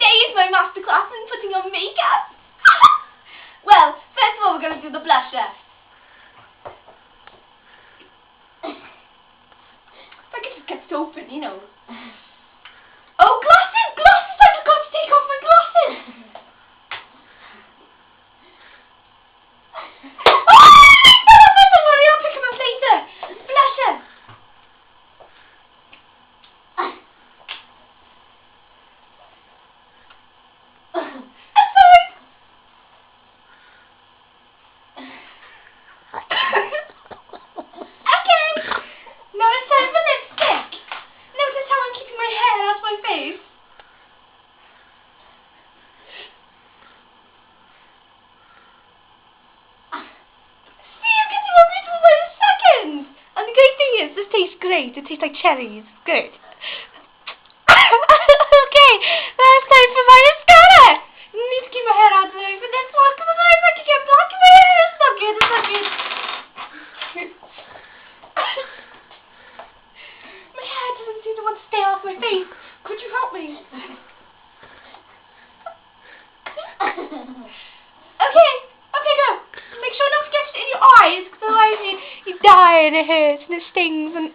today is my masterclass in putting on makeup. Well, first of all, we're going to do the blusher. If I could just get it open, you know. Oh, glasses! Glasses! I forgot to take off my glasses! Oh! Don't worry, I'll pick them up later. Blusher. This tastes great. It tastes like cherries. Good. Okay, now it's time for my mascara. I need to keep my hair out of the way for this one because otherwise I can get black in my hair. It's not good. It's not good. My hair doesn't seem to want to stay off my face. Could you help me? Okay, go. Make sure not to get it in your eyes because otherwise you die and it hurts and it stings and...